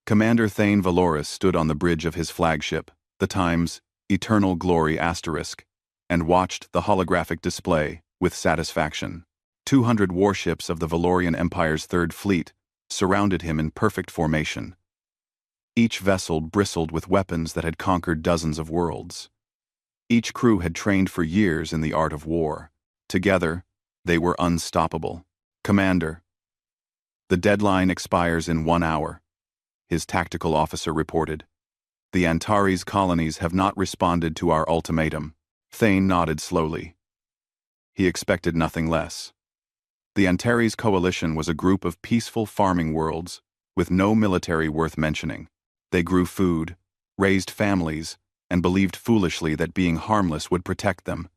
Commander Thane Valoris stood on the bridge of his flagship, the Times Eternal Glory *, and watched the holographic display with satisfaction. 200 warships of the Valorian Empire's Third Fleet surrounded him in perfect formation. Each vessel bristled with weapons that had conquered dozens of worlds. Each crew had trained for years in the art of war. Together, they were unstoppable. "Commander, the deadline expires in 1 hour," his tactical officer reported. "The Antares colonies have not responded to our ultimatum." Thane nodded slowly. He expected nothing less. The Antares coalition was a group of peaceful farming worlds, with no military worth mentioning. They grew food, raised families, and believed foolishly that being harmless would protect them.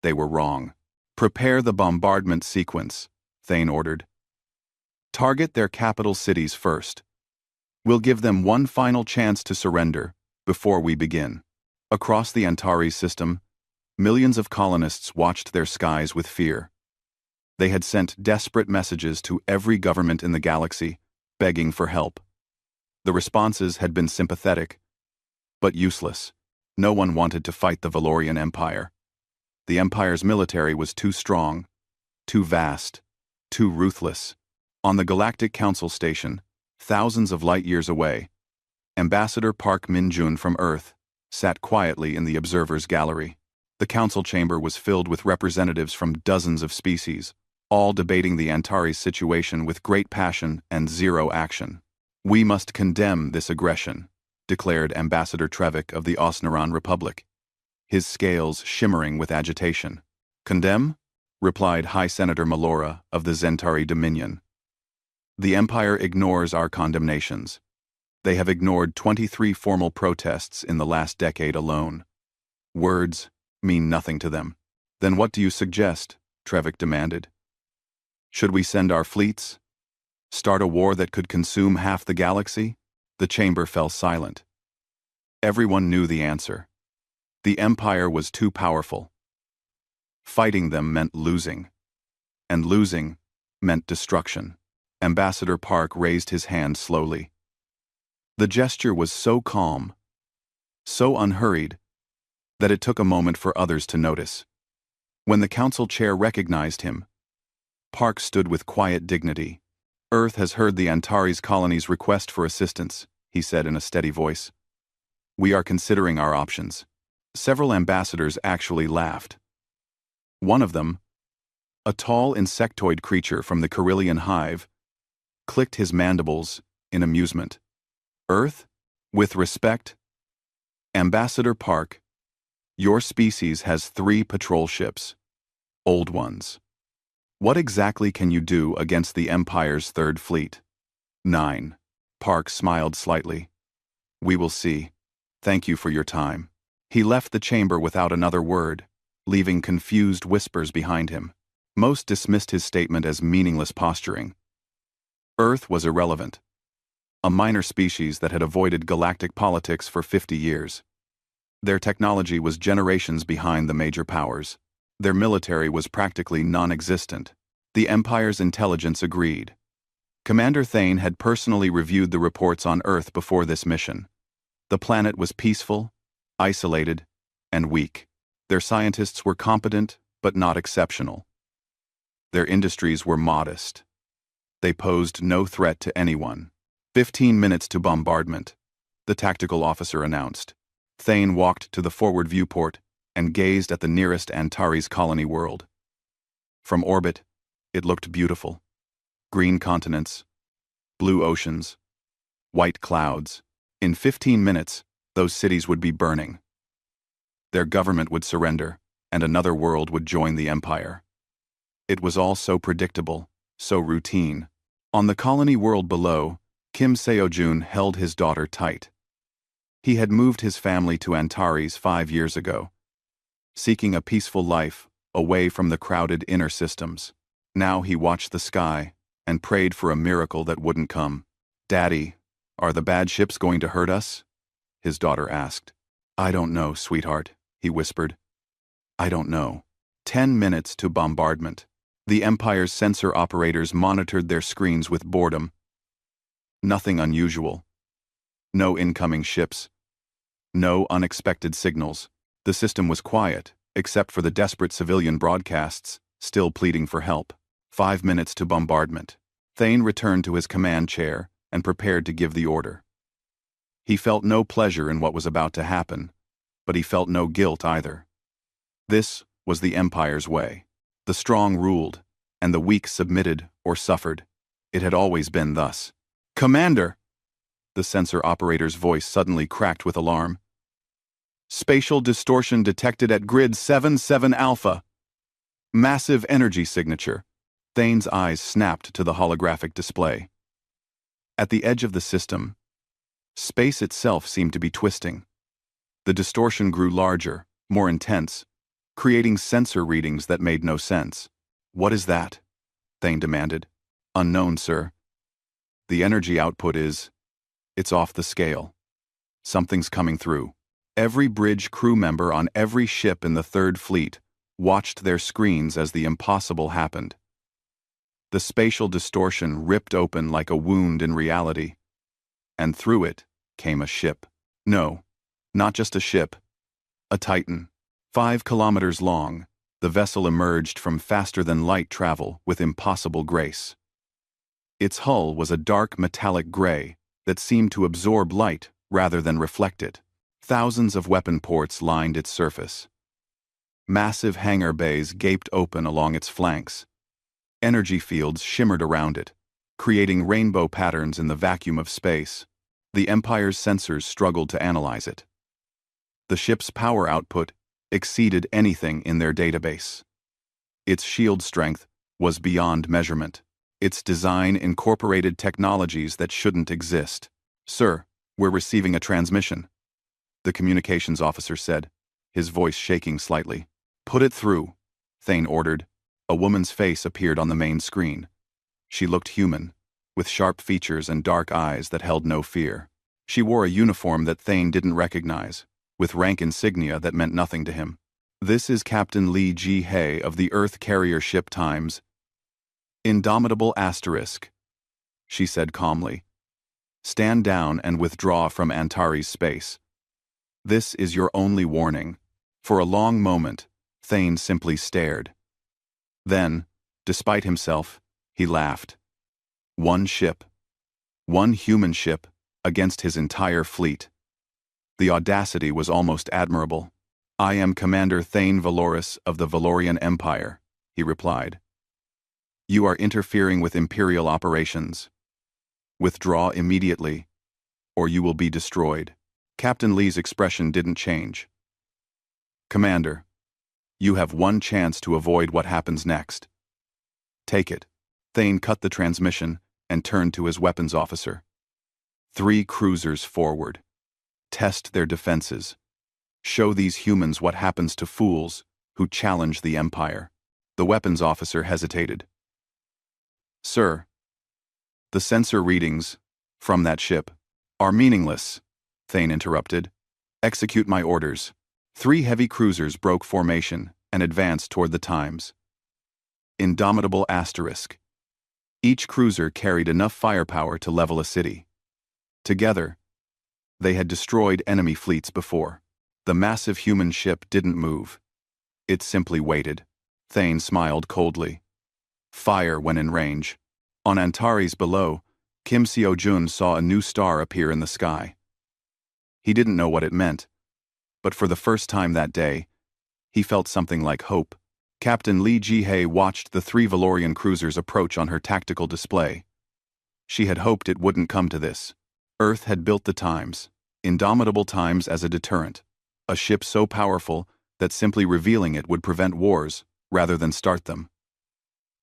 They were wrong. "Prepare the bombardment sequence," Thane ordered. "Target their capital cities first. We'll give them one final chance to surrender before we begin." Across the Antares system, millions of colonists watched their skies with fear. They had sent desperate messages to every government in the galaxy, begging for help. The responses had been sympathetic, but useless. No one wanted to fight the Valorian Empire. The Empire's military was too strong, too vast, too ruthless. On the Galactic Council Station, thousands of light-years away, Ambassador Park Min-jun from Earth sat quietly in the observer's gallery. The council chamber was filled with representatives from dozens of species, all debating the Antares situation with great passion and zero action. "We must condemn this aggression," declared Ambassador Trevik of the Osnaran Republic, his scales shimmering with agitation. "Condemn?" replied High Senator Melora of the Zentari Dominion. "The Empire ignores our condemnations. They have ignored 23 formal protests in the last decade alone. Words mean nothing to them." "Then what do you suggest?" Trevik demanded. "Should we send our fleets? Start a war that could consume half the galaxy?" The chamber fell silent. Everyone knew the answer. The Empire was too powerful. Fighting them meant losing, and losing meant destruction. Ambassador Park raised his hand slowly. The gesture was so calm, so unhurried, that it took a moment for others to notice. When the council chair recognized him, Park stood with quiet dignity. "Earth has heard the Antares colony's request for assistance," he said in a steady voice. "We are considering our options." Several ambassadors actually laughed. One of them, a tall insectoid creature from the Carillion hive, clicked his mandibles in amusement. "Earth? With respect? Ambassador Park, your species has 3 patrol ships. Old ones. What exactly can you do against the Empire's Third Fleet?" 9. Park smiled slightly. "We will see. Thank you for your time." He left the chamber without another word, leaving confused whispers behind him. Most dismissed his statement as meaningless posturing. Earth was irrelevant. A minor species that had avoided galactic politics for 50 years. Their technology was generations behind the major powers. Their military was practically non-existent. The Empire's intelligence agreed. Commander Thane had personally reviewed the reports on Earth before this mission. The planet was peaceful, isolated, and weak. Their scientists were competent, but not exceptional. Their industries were modest. They posed no threat to anyone. 15 minutes to bombardment, the tactical officer announced. Thane walked to the forward viewport and gazed at the nearest Antares colony world. From orbit, it looked beautiful. Green continents, blue oceans, white clouds. In 15 minutes, those cities would be burning. Their government would surrender, and another world would join the Empire. It was all so predictable, so routine. On the colony world below, Kim Seo-jun held his daughter tight. He had moved his family to Antares 5 years ago, seeking a peaceful life away from the crowded inner systems. Now he watched the sky and prayed for a miracle that wouldn't come. "Daddy, are the bad ships going to hurt us?" his daughter asked. "I don't know, sweetheart," he whispered. "I don't know." 10 minutes to bombardment. The Empire's sensor operators monitored their screens with boredom. Nothing unusual, No incoming ships. No unexpected signals. The system was quiet, except for the desperate civilian broadcasts, still pleading for help. 5 minutes to bombardment. Thane returned to his command chair and prepared to give the order. He felt no pleasure in what was about to happen, but he felt no guilt either. This was the Empire's way. The strong ruled, and the weak submitted or suffered. It had always been thus. "Commander!" The sensor operator's voice suddenly cracked with alarm. "Spatial distortion detected at grid 77 Alpha. Massive energy signature." Thane's eyes snapped to the holographic display. At the edge of the system, space itself seemed to be twisting. The distortion grew larger, more intense, creating sensor readings that made no sense. "What is that?" Thane demanded. "Unknown, sir. The energy output it's off the scale. Something's coming through." Every bridge crew member on every ship in the Third Fleet watched their screens as the impossible happened. The spatial distortion ripped open like a wound in reality, and through it came a ship. No, not just a ship. A Titan. 5 kilometers long, the vessel emerged from faster-than-light travel with impossible grace. Its hull was a dark metallic gray that seemed to absorb light rather than reflect it. Thousands of weapon ports lined its surface. Massive hangar bays gaped open along its flanks. Energy fields shimmered around it, creating rainbow patterns in the vacuum of space. The Empire's sensors struggled to analyze it. The ship's power output exceeded anything in their database. Its shield strength was beyond measurement. Its design incorporated technologies that shouldn't exist. "Sir, we're receiving a transmission," the communications officer said, his voice shaking slightly. "Put it through," Thane ordered. A woman's face appeared on the main screen. She looked human, with sharp features and dark eyes that held no fear. She wore a uniform that Thane didn't recognize, with rank insignia that meant nothing to him. "This is Captain Lee G. Hay of the Earth Carrier Ship Times. Indomitable Asterisk," she said calmly. "Stand down and withdraw from Antares space. This is your only warning." For a long moment, Thane simply stared. Then, despite himself, he laughed. One ship. One human ship against his entire fleet. The audacity was almost admirable. "I am Commander Thane Valoris of the Valorian Empire," he replied. "You are interfering with Imperial operations. Withdraw immediately, or you will be destroyed." Captain Lee's expression didn't change. "Commander, you have one chance to avoid what happens next. Take it." Thane cut the transmission and turned to his weapons officer. 3 cruisers forward. Test their defenses. Show these humans what happens to fools who challenge the Empire." The weapons officer hesitated. "Sir, the sensor readings from that ship are meaningless," Thane interrupted. "Execute my orders." 3 heavy cruisers broke formation and advanced toward the Times. Indomitable Asterisk. Each cruiser carried enough firepower to level a city. Together, they had destroyed enemy fleets before. The massive human ship didn't move. It simply waited. Thane smiled coldly. Fire when in range. On Antares below, Kim Seo-jun saw a new star appear in the sky. He didn't know what it meant, but for the first time that day, he felt something like hope. Captain Lee Ji-hae watched the 3 Valorian cruisers approach on her tactical display. She had hoped it wouldn't come to this. Earth had built the Times, indomitable Times, as a deterrent, a ship so powerful that simply revealing it would prevent wars rather than start them.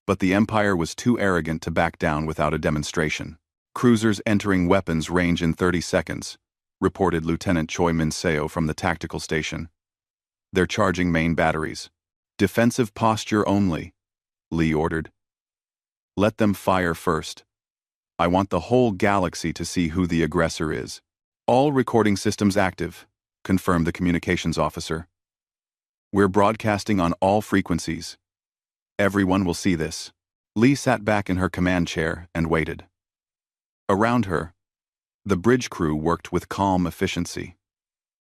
But the Empire was too arrogant to back down without a demonstration. "Cruisers entering weapons range in 30 seconds, reported Lieutenant Choi Min-seo from the tactical station. "They're charging main batteries. Defensive posture only," Lee ordered. "Let them fire first. I want the whole galaxy to see who the aggressor is." "All recording systems active," confirmed the communications officer. "We're broadcasting on all frequencies. Everyone will see this." Lee sat back in her command chair and waited. Around her, The bridge crew worked with calm efficiency.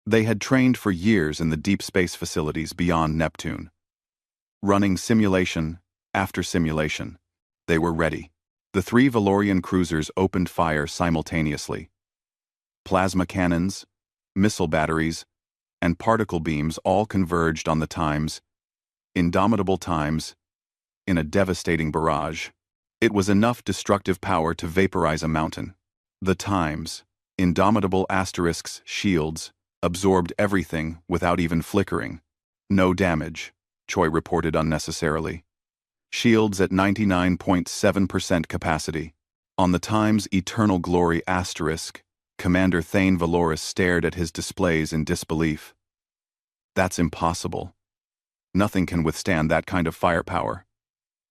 They had trained for years in the deep space facilities beyond Neptune. Running simulation after simulation, they were ready. The three Valorian cruisers opened fire simultaneously. Plasma cannons, missile batteries, and particle beams all converged on the Times, indomitable Times, in a devastating barrage. It was enough destructive power to vaporize a mountain. The Times, indomitable asterisks, shields, absorbed everything without even flickering. No damage, Choi reported unnecessarily. Shields at 99.7% capacity. On the Times' Eternal Glory asterisk, Commander Thane Valoris stared at his displays in disbelief. That's impossible. Nothing can withstand that kind of firepower.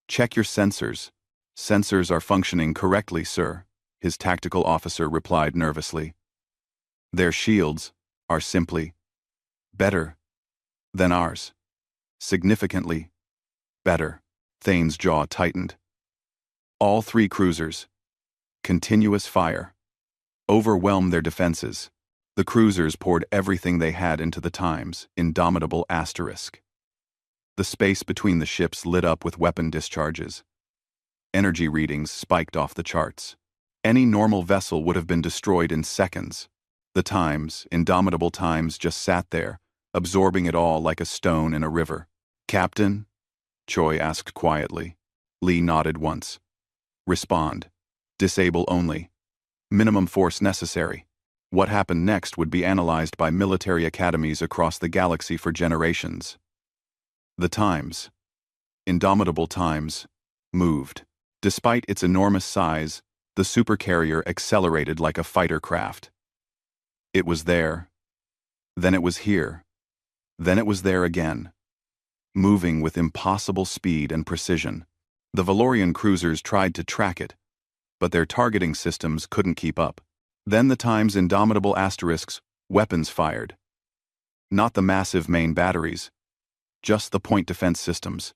Check your sensors. Sensors are functioning correctly, sir, his tactical officer replied nervously. Their shields are simply better than ours. Significantly better. Thane's jaw tightened. All three cruisers. Continuous fire. Overwhelmed their defenses. The cruisers poured everything they had into the Times' indomitable asterisk. The space between the ships lit up with weapon discharges. Energy readings spiked off the charts. Any normal vessel would have been destroyed in seconds. The Times, indomitable Times, just sat there, absorbing it all like a stone in a river. Captain? Choi asked quietly. Lee nodded once. Respond. Disable only. Minimum force necessary. What happened next would be analyzed by military academies across the galaxy for generations. The Times, indomitable Times, moved. Despite its enormous size, the Supercarrier accelerated like a fighter craft. It was there. Then it was here. Then it was there again. Moving with impossible speed and precision. The Valorian cruisers tried to track it, but their targeting systems couldn't keep up. Then the Times' indomitable asterisks, weapons fired. Not the massive main batteries, just the point defense systems.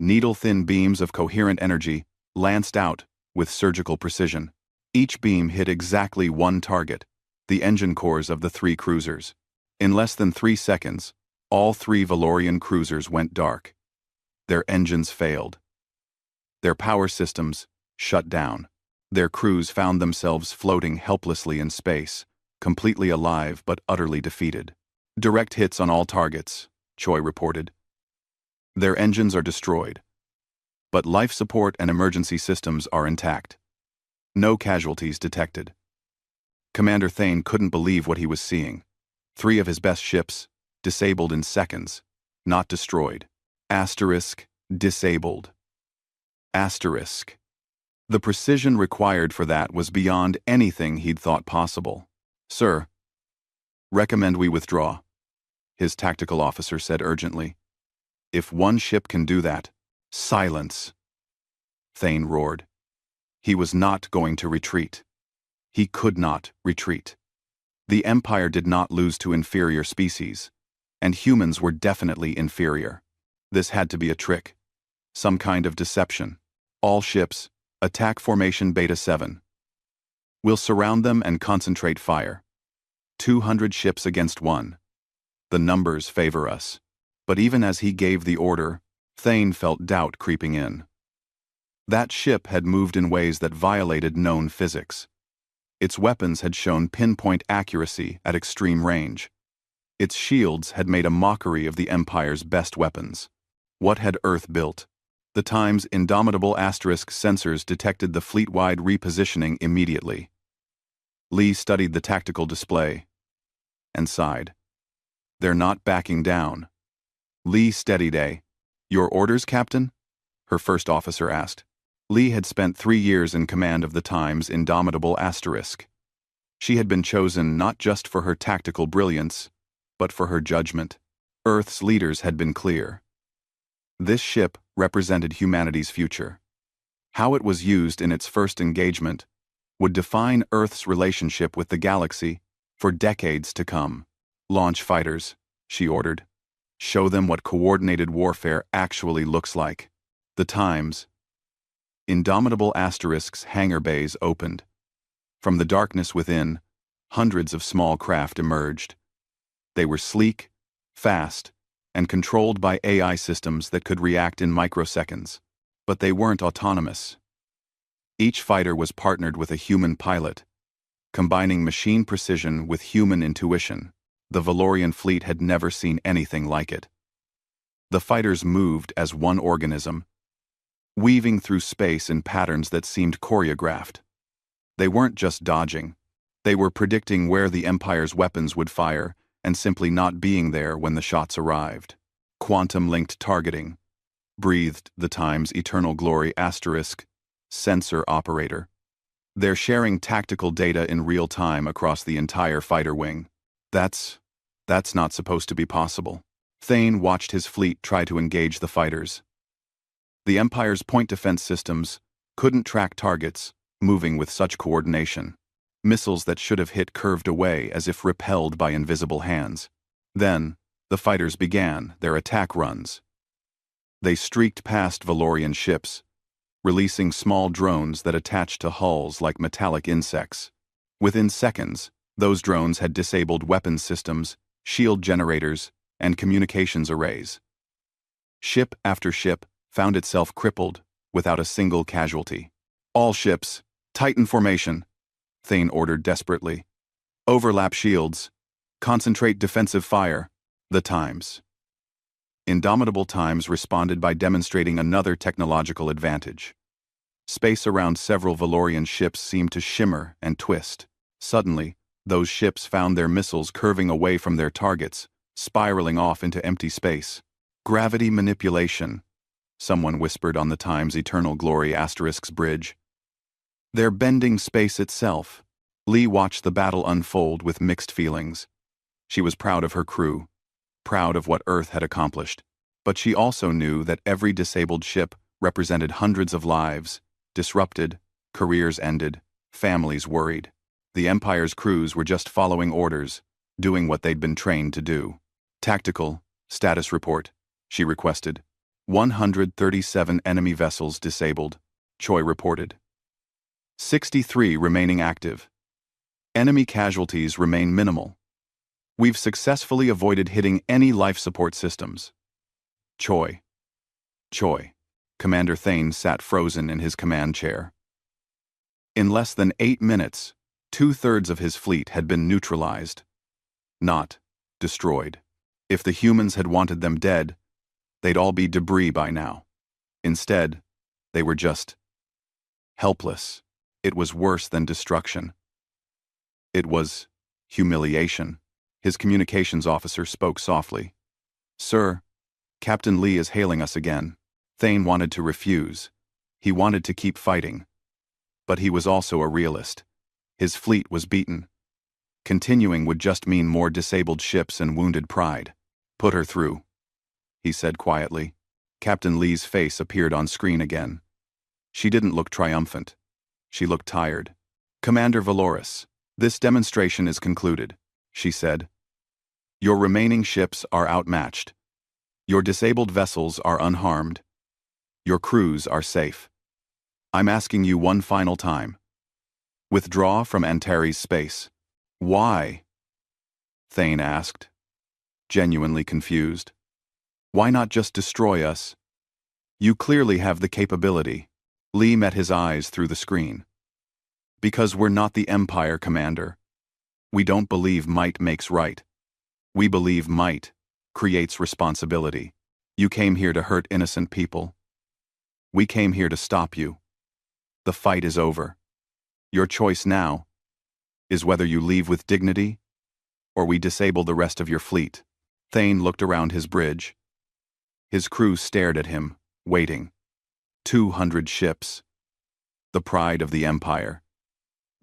Needle-thin beams of coherent energy lanced out with surgical precision. Each beam hit exactly one target, the engine cores of the three cruisers. In less than 3 seconds, all three Valorian cruisers went dark. Their engines failed. Their power systems shut down. Their crews found themselves floating helplessly in space, completely alive but utterly defeated. Direct hits on all targets, Choi reported. Their engines are destroyed, but life support and emergency systems are intact. No casualties detected. Commander Thane couldn't believe what he was seeing. 3 of his best ships, disabled in seconds, not destroyed. Asterisk, disabled. Asterisk. The precision required for that was beyond anything he'd thought possible. Sir, recommend we withdraw, his tactical officer said urgently. If one ship can do that, silence. Thane roared. He was not going to retreat. He could not retreat. The Empire did not lose to inferior species, and humans were definitely inferior. This had to be a trick. Some kind of deception. All ships, attack formation Beta 7. We'll surround them and concentrate fire. 200 ships against 1. The numbers favor us. But even as he gave the order, Thane felt doubt creeping in. That ship had moved in ways that violated known physics. Its weapons had shown pinpoint accuracy at extreme range. Its shields had made a mockery of the Empire's best weapons. What had Earth built? The Times' indomitable asterisk sensors detected the fleet-wide repositioning immediately. Lee studied the tactical display and sighed. They're not backing down. Lee steadied. Your orders, Captain? Her first officer asked. Lee had spent 3 years in command of the Times' indomitable asterisk. She had been chosen not just for her tactical brilliance, but for her judgment. Earth's leaders had been clear. This ship represented humanity's future. How it was used in its first engagement would define Earth's relationship with the galaxy for decades to come. Launch fighters, she ordered. Show them what coordinated warfare actually looks like. The Times' indomitable asterisk's hangar bays opened. From the darkness within, hundreds of small craft emerged. They were sleek, fast, and controlled by AI systems that could react in microseconds. But they weren't autonomous. Each fighter was partnered with a human pilot, combining machine precision with human intuition. The Valorian fleet had never seen anything like it. The fighters moved as one organism, weaving through space in patterns that seemed choreographed. They weren't just dodging. They were predicting where the Empire's weapons would fire and simply not being there when the shots arrived. Quantum-linked targeting, breathed the Times' Eternal Glory asterisk, sensor operator. They're sharing tactical data in real time across the entire fighter wing. That's not supposed to be possible. Thane watched his fleet try to engage the fighters. The Empire's point defense systems couldn't track targets moving with such coordination. Missiles that should have hit curved away as if repelled by invisible hands. Then, the fighters began their attack runs. They streaked past Valorian ships, releasing small drones that attached to hulls like metallic insects. Within seconds, those drones had disabled weapons systems, shield generators, and communications arrays. Ship after ship found itself crippled without a single casualty. All ships, Titan formation, Thane ordered desperately. Overlap shields. Concentrate defensive fire. The Times. Indomitable Times responded by demonstrating another technological advantage. Space around several Valorian ships seemed to shimmer and twist. Suddenly, those ships found their missiles curving away from their targets, spiraling off into empty space. Gravity manipulation, someone whispered on the Times' Eternal Glory asterisk's bridge. They're bending space itself. Lee watched the battle unfold with mixed feelings. She was proud of her crew, proud of what Earth had accomplished, but she also knew that every disabled ship represented hundreds of lives, disrupted, careers ended, families worried. The Empire's crews were just following orders, doing what they'd been trained to do. Tactical, status report, she requested. 137 enemy vessels disabled, Choi reported. 63 remaining active. Enemy casualties remain minimal. We've successfully avoided hitting any life support systems. Choi. Commander Thane sat frozen in his command chair. In less than 8 minutes, 2/3 of his fleet had been neutralized. Not destroyed. If the humans had wanted them dead, they'd all be debris by now. Instead, they were just helpless. It was worse than destruction. It was humiliation. His communications officer spoke softly. Sir, Captain Lee is hailing us again. Thane wanted to refuse. He wanted to keep fighting. But he was also a realist. His fleet was beaten. Continuing would just mean more disabled ships and wounded pride. Put her through, he said quietly. Captain Lee's face appeared on screen again. She didn't look triumphant. She looked tired. Commander Valoris, this demonstration is concluded, she said. Your remaining ships are outmatched. Your disabled vessels are unharmed. Your crews are safe. I'm asking you one final time. Withdraw from Antares space. Why? Thane asked, genuinely confused. Why not just destroy us? You clearly have the capability. Lee met his eyes through the screen. Because we're not the Empire, Commander. We don't believe might makes right. We believe might creates responsibility. You came here to hurt innocent people. We came here to stop you. The fight is over. Your choice now is whether you leave with dignity or we disable the rest of your fleet. Thane looked around his bridge. His crew stared at him, waiting. 200 ships. The pride of the Empire.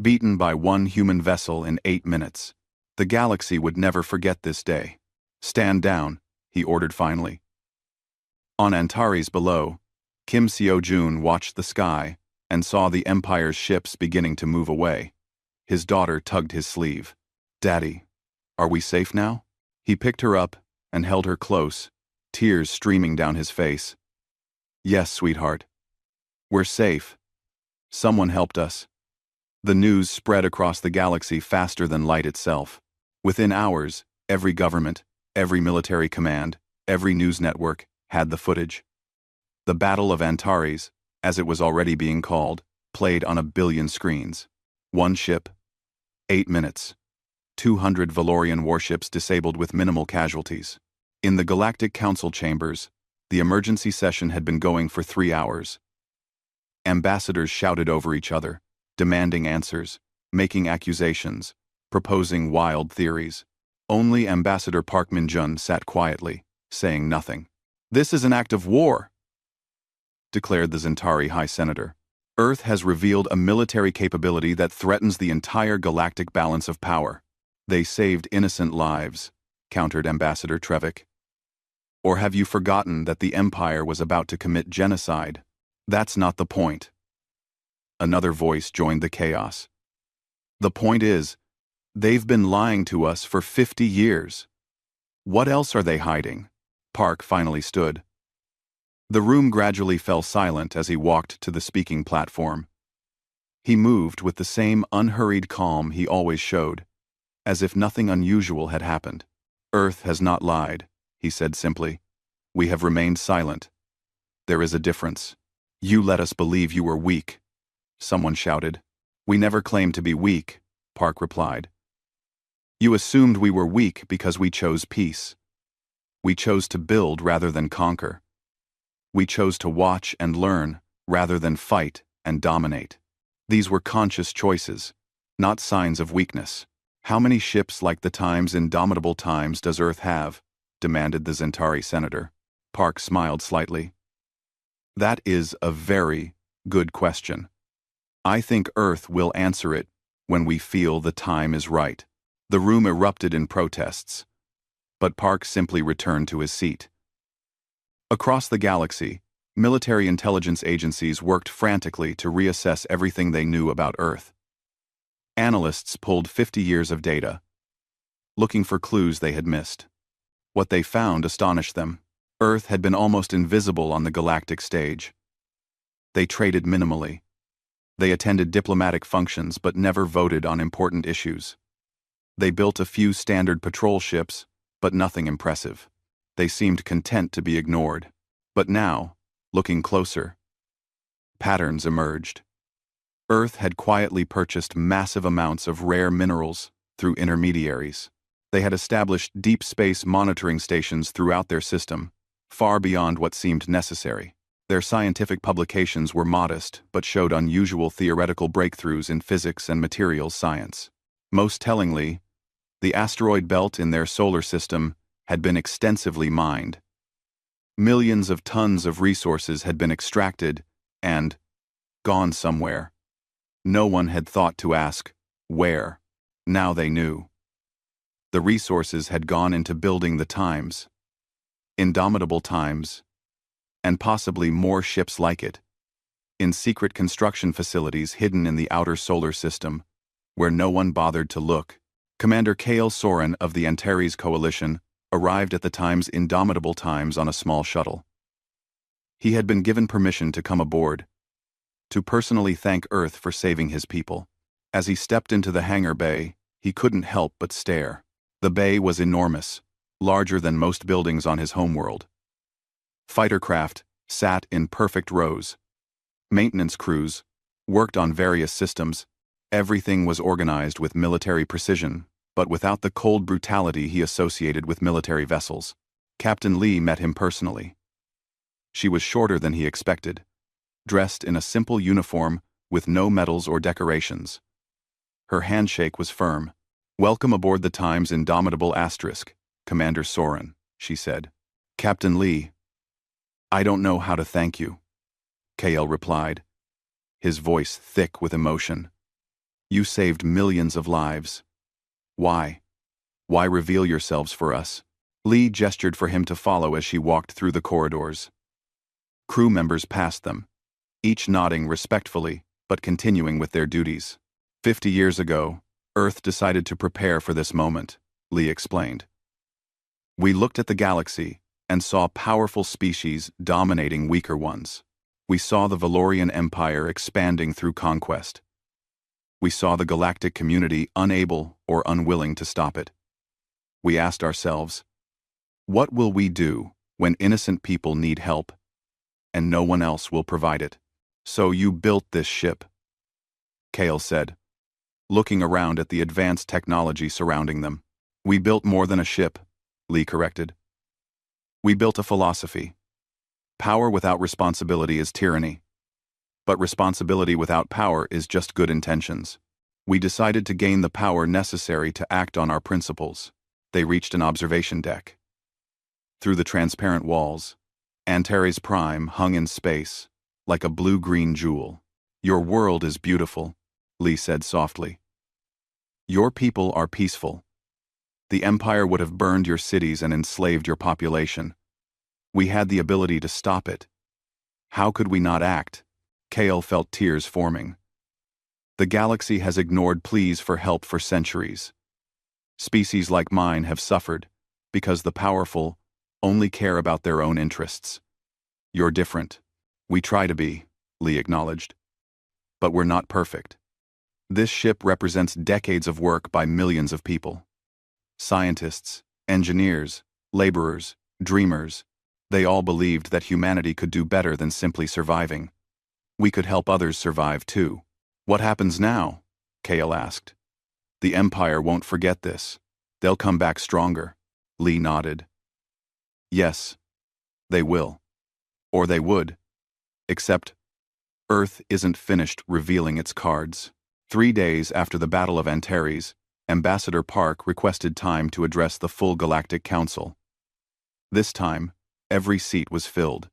Beaten by one human vessel in 8 minutes. The galaxy would never forget this day. Stand down, he ordered finally. On Antares below, Kim Seo-jun watched the sky and saw the Empire's ships beginning to move away. His daughter tugged his sleeve. Daddy, are we safe now? He picked her up and held her close, tears streaming down his face. Yes, sweetheart. We're safe. Someone helped us. The news spread across the galaxy faster than light itself. Within hours, every government, every military command, every news network had the footage. The Battle of Antares, as it was already being called, played on a billion screens. One ship, 8 minutes. 200 Valorian warships disabled with minimal casualties. In the Galactic Council chambers, the emergency session had been going for 3 hours. Ambassadors shouted over each other, demanding answers, making accusations, proposing wild theories. Only Ambassador Park Min-jun sat quietly, saying nothing. "This is an act of war," declared the Zentari High Senator. "Earth has revealed a military capability that threatens the entire galactic balance of power." "They saved innocent lives," countered Ambassador Trevik. "Or have you forgotten that the Empire was about to commit genocide?" "That's not the point." Another voice joined the chaos. "The point is, they've been lying to us for 50 years. What else are they hiding?" Park finally stood. The room gradually fell silent as he walked to the speaking platform. He moved with the same unhurried calm he always showed, as if nothing unusual had happened. "Earth has not lied," he said simply. "We have remained silent. There is a difference." "You let us believe you were weak," someone shouted. "We never claimed to be weak," Park replied. "You assumed we were weak because we chose peace. We chose to build rather than conquer. We chose to watch and learn rather than fight and dominate. These were conscious choices, not signs of weakness." "How many ships like the Times Indomitable Times does Earth have?" demanded the Zentari senator. Park smiled slightly. "That is a very good question. I think Earth will answer it when we feel the time is right." The room erupted in protests, but Park simply returned to his seat. Across the galaxy, military intelligence agencies worked frantically to reassess everything they knew about Earth. Analysts pulled 50 years of data, looking for clues they had missed. What they found astonished them. Earth had been almost invisible on the galactic stage. They traded minimally. They attended diplomatic functions but never voted on important issues. They built a few standard patrol ships, but nothing impressive. They seemed content to be ignored. But now, looking closer, patterns emerged. Earth had quietly purchased massive amounts of rare minerals through intermediaries. They had established deep space monitoring stations throughout their system, far beyond what seemed necessary. Their scientific publications were modest but showed unusual theoretical breakthroughs in physics and materials science. Most tellingly, the asteroid belt in their solar system had been extensively mined. Millions of tons of resources had been extracted and gone somewhere. No one had thought to ask, where? Now they knew. The resources had gone into building the Times, Indomitable Times, and possibly more ships like it, in secret construction facilities hidden in the outer solar system, where no one bothered to look. Commander Kale Soren of the Antares Coalition arrived at the Times Indomitable Times on a small shuttle. He had been given permission to come aboard, to personally thank Earth for saving his people. As he stepped into the hangar bay, he couldn't help but stare. The bay was enormous, larger than most buildings on his homeworld. Fighter craft sat in perfect rows. Maintenance crews worked on various systems. Everything was organized with military precision, but without the cold brutality he associated with military vessels. Captain Lee met him personally. She was shorter than he expected, dressed in a simple uniform with no medals or decorations. Her handshake was firm. "Welcome aboard the Times Indomitable Asterisk, Commander Soren," she said. "Captain Lee, I don't know how to thank you," Kale replied, his voice thick with emotion. "You saved millions of lives. Why? Why reveal yourselves for us?" Lee gestured for him to follow as she walked through the corridors. Crew members passed them, each nodding respectfully, but continuing with their duties. 50 years ago, Earth decided to prepare for this moment, Lee explained. "We looked at the galaxy and saw powerful species dominating weaker ones. We saw the Valorian Empire expanding through conquest. We saw the galactic community unable or unwilling to stop it. We asked ourselves, what will we do when innocent people need help and no one else will provide it? So you built this ship, Kale said, looking around at the advanced technology surrounding them. We built more than a ship, Lee corrected. We built a philosophy. Power without responsibility is tyranny. But responsibility without power is just good intentions. We decided to gain the power necessary to act on our principles. They reached an observation deck. Through the transparent walls, Antares Prime hung in space, like a blue-green jewel. Your world is beautiful, Lee said softly. Your people are peaceful. The Empire would have burned your cities and enslaved your population. We had the ability to stop it. How could we not act? Kale felt tears forming. The galaxy has ignored pleas for help for centuries. Species like mine have suffered because the powerful only care about their own interests. You're different. We try to be, Lee acknowledged. But we're not perfect. This ship represents decades of work by millions of people. Scientists, engineers, laborers, dreamers, they all believed that humanity could do better than simply surviving. We could help others survive too. What happens now? Kale asked. The Empire won't forget this. They'll come back stronger. Lee nodded. Yes, they will. Or they would. Except, Earth isn't finished revealing its cards. 3 days after the Battle of Antares, Ambassador Park requested time to address the full Galactic Council. This time, every seat was filled.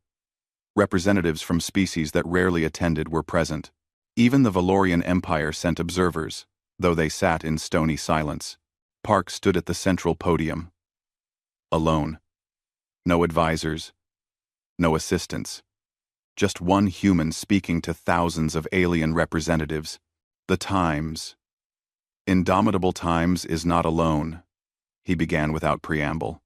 Representatives from species that rarely attended were present. Even the Valorian Empire sent observers, though they sat in stony silence. Park stood at the central podium. Alone. No advisors. No assistants. Just one human speaking to thousands of alien representatives. The Times. Indomitable Times is not alone, he began without preamble.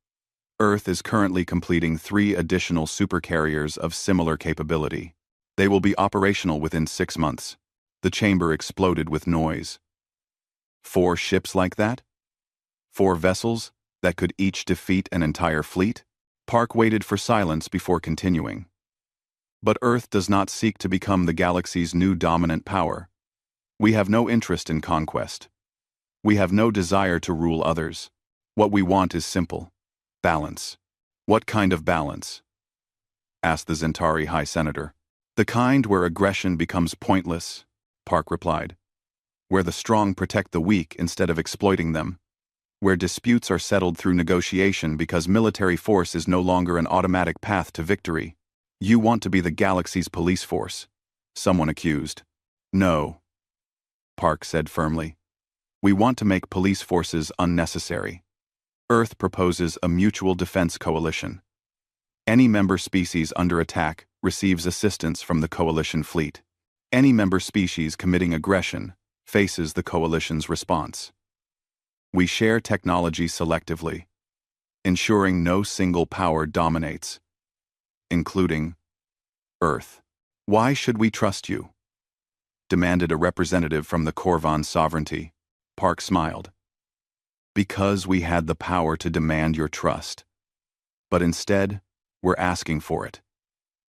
Earth is currently completing 3 additional supercarriers of similar capability. They will be operational within 6 months. The chamber exploded with noise. 4 ships like that? 4 vessels that could each defeat an entire fleet? Park waited for silence before continuing. But Earth does not seek to become the galaxy's new dominant power. We have no interest in conquest. We have no desire to rule others. What we want is simple. Balance. What kind of balance? Asked the Zentari High Senator. The kind where aggression becomes pointless, Park replied. Where the strong protect the weak instead of exploiting them. Where disputes are settled through negotiation because military force is no longer an automatic path to victory. You want to be the galaxy's police force, someone accused. No, Park said firmly. We want to make police forces unnecessary. Earth proposes a mutual defense coalition. Any member species under attack receives assistance from the coalition fleet. Any member species committing aggression faces the coalition's response. We share technology selectively, ensuring no single power dominates, including Earth. Why should we trust you? Demanded a representative from the Corvan sovereignty. Park smiled. Because we had the power to demand your trust. But instead, we're asking for it.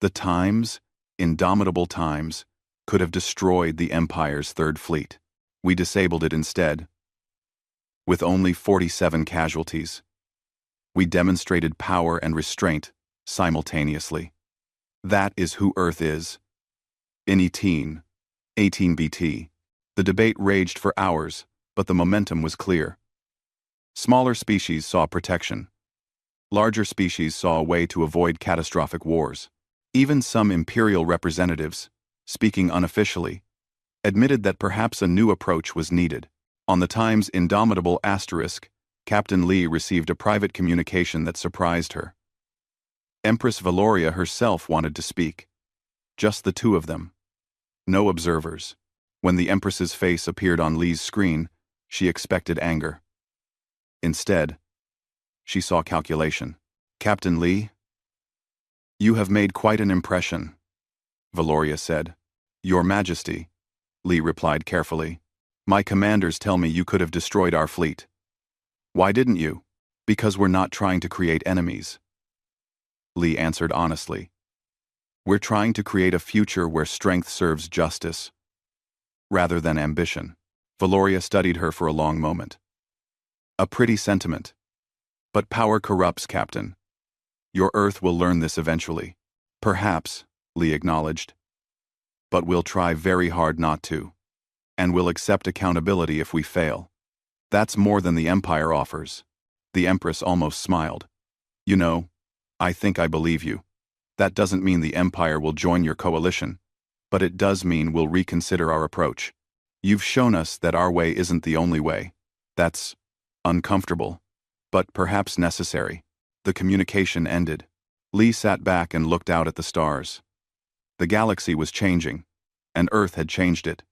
The Times, Indomitable Times, could have destroyed the Empire's 3rd fleet. We disabled it instead. With only 47 casualties. We demonstrated power and restraint simultaneously. That is who Earth is. In 18BT, the debate raged for hours, but the momentum was clear. Smaller species saw protection. Larger species saw a way to avoid catastrophic wars. Even some imperial representatives, speaking unofficially, admitted that perhaps a new approach was needed. On the Times' Indomitable Asterisk, Captain Lee received a private communication that surprised her. Empress Valoria herself wanted to speak. Just the 2 of them. No observers. When the Empress's face appeared on Lee's screen, she expected anger. Instead, she saw calculation. Captain Lee? You have made quite an impression, Valoria said. Your Majesty, Lee replied carefully. My commanders tell me you could have destroyed our fleet. Why didn't you? Because we're not trying to create enemies. Li answered honestly. We're trying to create a future where strength serves justice, rather than ambition. Valoria studied her for a long moment. A pretty sentiment. But power corrupts, Captain. Your Earth will learn this eventually. Perhaps, Li acknowledged. But we'll try very hard not to. And we'll accept accountability if we fail. That's more than the Empire offers. The Empress almost smiled. You know, I think I believe you. That doesn't mean the Empire will join your coalition, but it does mean we'll reconsider our approach. You've shown us that our way isn't the only way. That's uncomfortable, but perhaps necessary. The communication ended. Li sat back and looked out at the stars. The galaxy was changing, and Earth had changed it.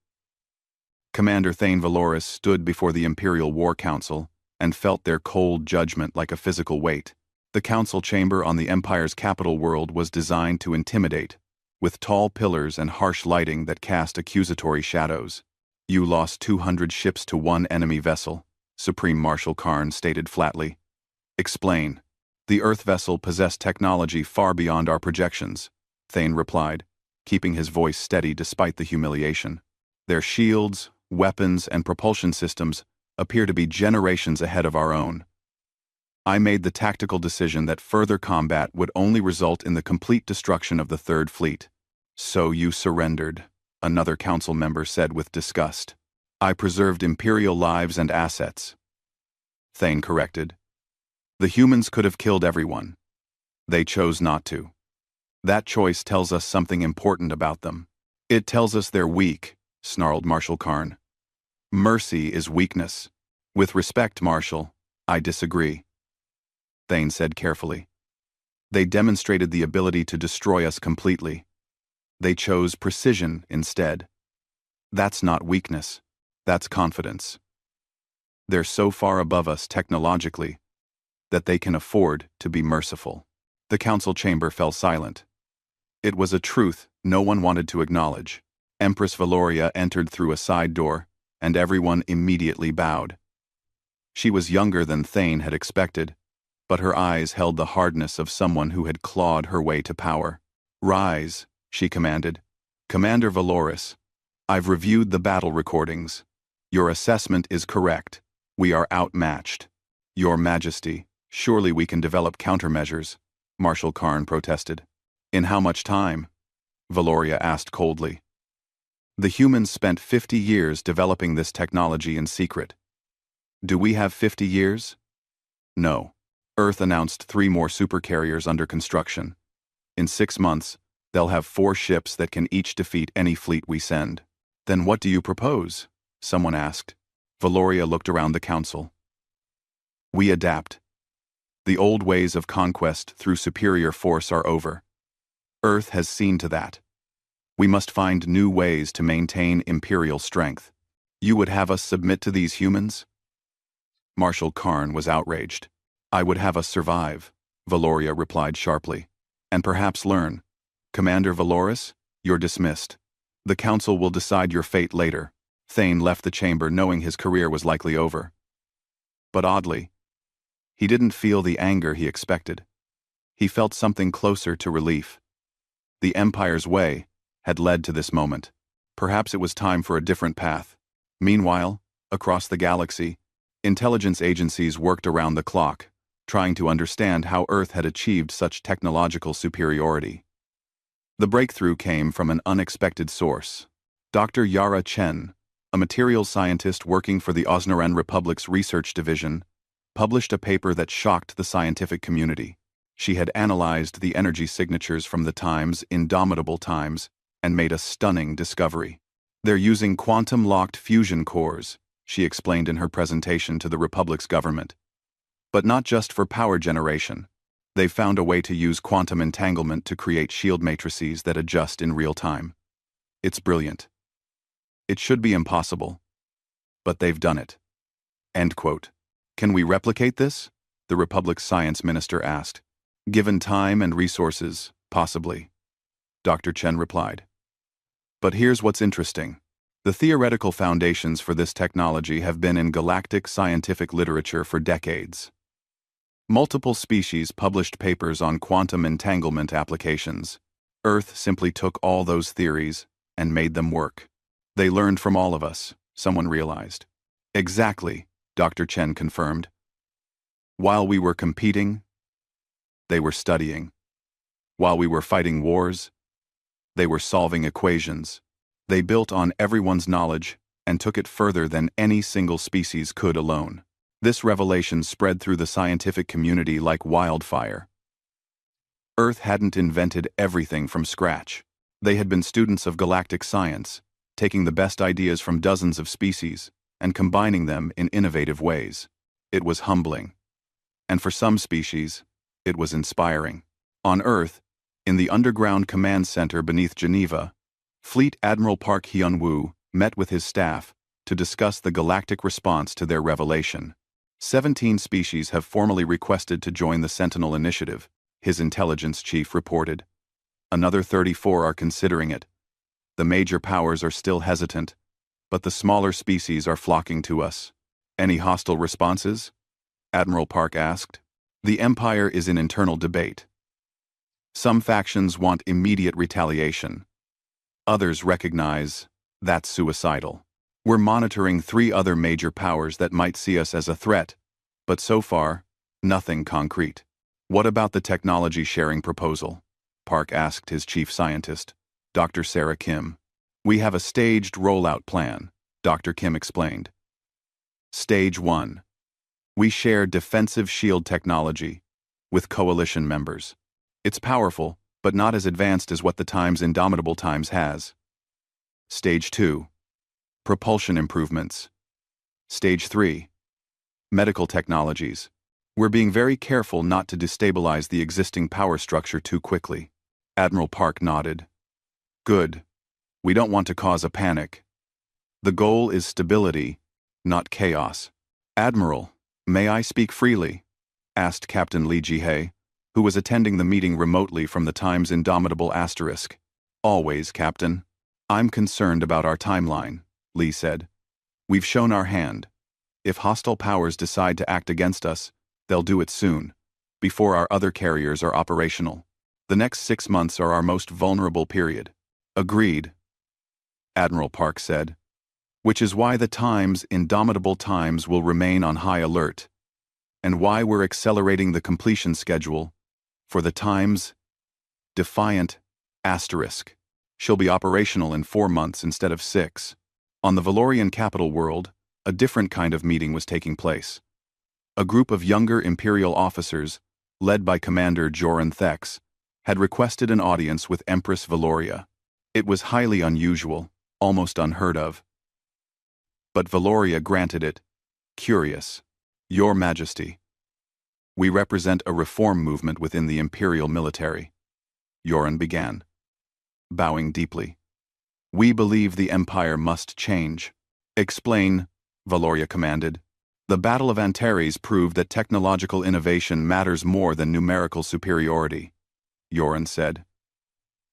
Commander Thane Valoris stood before the Imperial War Council and felt their cold judgment like a physical weight. The council chamber on the Empire's capital world was designed to intimidate, with tall pillars and harsh lighting that cast accusatory shadows. You lost 200 ships to one enemy vessel, Supreme Marshal Karn stated flatly. Explain. The Earth vessel possessed technology far beyond our projections, Thane replied, keeping his voice steady despite the humiliation. Their shields, weapons, and propulsion systems appear to be generations ahead of our own. I made the tactical decision that further combat would only result in the complete destruction of the Third Fleet. So you surrendered, another council member said with disgust. I preserved Imperial lives and assets. Thane corrected. The humans could have killed everyone. They chose not to. That choice tells us something important about them. It tells us they're weak, snarled Marshal Karn. Mercy is weakness. With respect, Marshal, I disagree. Thane said carefully. They demonstrated the ability to destroy us completely. They chose precision instead. That's not weakness. That's confidence. They're so far above us technologically that they can afford to be merciful. The council chamber fell silent. It was a truth no one wanted to acknowledge. Empress Valoria entered through a side door, and everyone immediately bowed. She was younger than Thane had expected, but her eyes held the hardness of someone who had clawed her way to power. Rise, she commanded. Commander Valoris, I've reviewed the battle recordings. Your assessment is correct. We are outmatched. Your Majesty, surely we can develop countermeasures, Marshal Karn protested. In how much time? Valoria asked coldly. The humans spent 50 years developing this technology in secret. Do we have 50 years? No. Earth announced 3 more supercarriers under construction. In 6 months, they'll have 4 ships that can each defeat any fleet we send. Then what do you propose? Someone asked. Valoria looked around the council. We adapt. The old ways of conquest through superior force are over. Earth has seen to that. We must find new ways to maintain imperial strength. You would have us submit to these humans? Marshal Karn was outraged. I would have us survive, Valoria replied sharply, and perhaps learn. Commander Valoris, you're dismissed. The council will decide your fate later. Thane left the chamber knowing his career was likely over. But oddly, he didn't feel the anger he expected. He felt something closer to relief. The Empire's way had led to this moment. Perhaps it was time for a different path. Meanwhile, across the galaxy, intelligence agencies worked around the clock, trying to understand how Earth had achieved such technological superiority. The breakthrough came from an unexpected source. Dr. Yara Chen, a materials scientist working for the Osnaran Republic's research division, published a paper that shocked the scientific community. She had analyzed the energy signatures from the time's indomitable times and made a stunning discovery. They're using quantum-locked fusion cores, she explained in her presentation to the Republic's government. But not just for power generation. They've found a way to use quantum entanglement to create shield matrices that adjust in real time. It's brilliant. It should be impossible. But they've done it. End quote. Can we replicate this? The Republic's science minister asked. Given time and resources, possibly. Dr. Chen replied. But here's what's interesting. The theoretical foundations for this technology have been in galactic scientific literature for decades. Multiple species published papers on quantum entanglement applications. Earth simply took all those theories and made them work. They learned from all of us, someone realized. Exactly, Dr. Chen confirmed. While we were competing, they were studying. While we were fighting wars, they were solving equations. They built on everyone's knowledge and took it further than any single species could alone. This revelation spread through the scientific community like wildfire. Earth hadn't invented everything from scratch. They had been students of galactic science, taking the best ideas from dozens of species and combining them in innovative ways. It was humbling. And for some species, it was inspiring. On Earth, in the underground command center beneath Geneva, Fleet Admiral Park Hyun-woo met with his staff to discuss the galactic response to their revelation. 17 species have formally requested to join the Sentinel Initiative, his intelligence chief reported. Another 34 are considering it. The major powers are still hesitant, but the smaller species are flocking to us. Any hostile responses? Admiral Park asked. The Empire is in internal debate. Some factions want immediate retaliation. Others recognize that's suicidal. We're monitoring 3 other major powers that might see us as a threat, but so far, nothing concrete. What about the technology sharing proposal? Park asked his chief scientist, Dr. Sarah Kim. We have a staged rollout plan, Dr. Kim explained. Stage 1. We share defensive shield technology with coalition members. It's powerful, but not as advanced as what the Times Indomitable Times has. Stage 2. Propulsion improvements. Stage 3. Medical technologies. We're being very careful not to destabilize the existing power structure too quickly. Admiral Park nodded. Good. We don't want to cause a panic. The goal is stability, not chaos. Admiral, may I speak freely? Asked Captain Lee Ji-hae, who was attending the meeting remotely from the Times Indomitable asterisk. Always, Captain. I'm concerned about our timeline, Lee said. We've shown our hand. If hostile powers decide to act against us, they'll do it soon, before our other carriers are operational. The next 6 months are our most vulnerable period. Agreed, Admiral Park said. Which is why the Times Indomitable Times will remain on high alert, and why we're accelerating the completion schedule for the Times Defiant asterisk. She'll be operational in 4 months instead of 6. On the Valorian capital world, a different kind of meeting was taking place. A group of younger Imperial officers, led by Commander Joran Thex, had requested an audience with Empress Valoria. It was highly unusual, almost unheard of. But Valoria granted it. Curious. Your Majesty. We represent a reform movement within the Imperial military. Joran began, bowing deeply. We believe the Empire must change. Explain, Valoria commanded. The Battle of Antares proved that technological innovation matters more than numerical superiority, Joran said.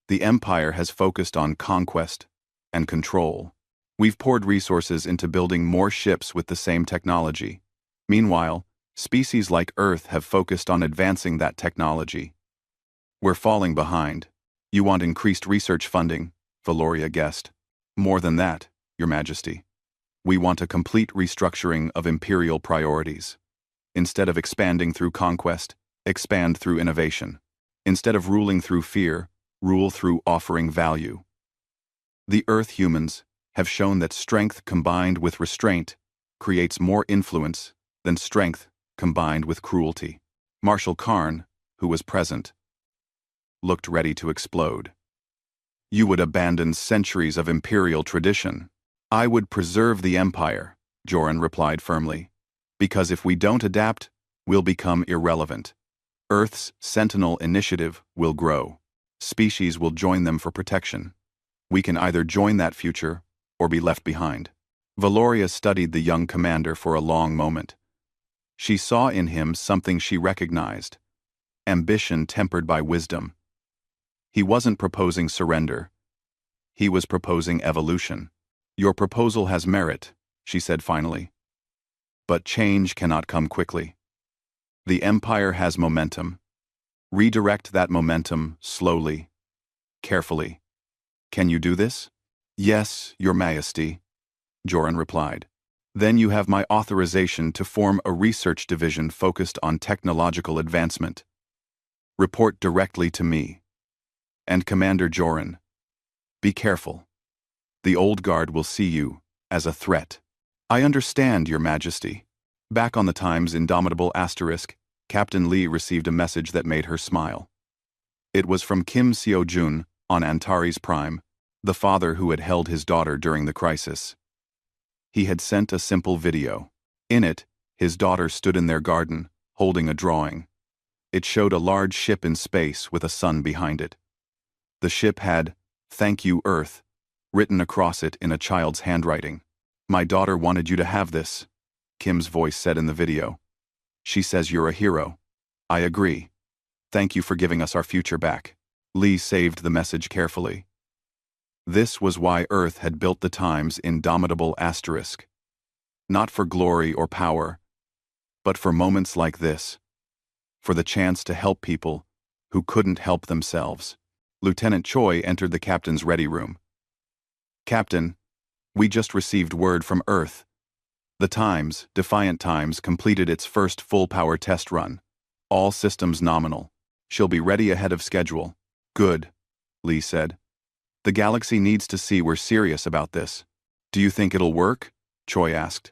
The Empire has focused on conquest and control. We've poured resources into building more ships with the same technology. Meanwhile, species like Earth have focused on advancing that technology. We're falling behind. You want increased research funding, Valoria guessed. More than that, Your Majesty. We want a complete restructuring of imperial priorities. Instead of expanding through conquest, expand through innovation. Instead of ruling through fear, rule through offering value. The Earth humans have shown that strength combined with restraint creates more influence than strength combined with cruelty. Marshal Karn, who was present, looked ready to explode. You would abandon centuries of imperial tradition. I would preserve the Empire, Joran replied firmly. Because if we don't adapt, we'll become irrelevant. Earth's Sentinel Initiative will grow. Species will join them for protection. We can either join that future or be left behind. Valoria studied the young commander for a long moment. She saw in him something she recognized. Ambition tempered by wisdom. He wasn't proposing surrender. He was proposing evolution. Your proposal has merit, she said finally. But change cannot come quickly. The Empire has momentum. Redirect that momentum slowly, carefully. Can you do this? Yes, Your Majesty, Joran replied. Then you have my authorization to form a research division focused on technological advancement. Report directly to me. And Commander Joran, be careful. The Old Guard will see you as a threat. I understand, Your Majesty. Back on the Times' indomitable asterisk, Captain Lee received a message that made her smile. It was from Kim Seo-jun on Antares Prime, the father who had held his daughter during the crisis. He had sent a simple video. In it, his daughter stood in their garden, holding a drawing. It showed a large ship in space with a sun behind it. The ship had, "Thank you, Earth," written across it in a child's handwriting. My daughter wanted you to have this, Kim's voice said in the video. She says you're a hero. I agree. Thank you for giving us our future back. Lee saved the message carefully. This was why Earth had built the Times' indomitable asterisk. Not for glory or power, but for moments like this. For the chance to help people who couldn't help themselves. Lieutenant Choi entered the captain's ready room. Captain, we just received word from Earth. The Times, Defiant Times, completed its first full-power test run. All systems nominal. She'll be ready ahead of schedule. Good, Lee said. The galaxy needs to see we're serious about this. Do you think it'll work? Choi asked.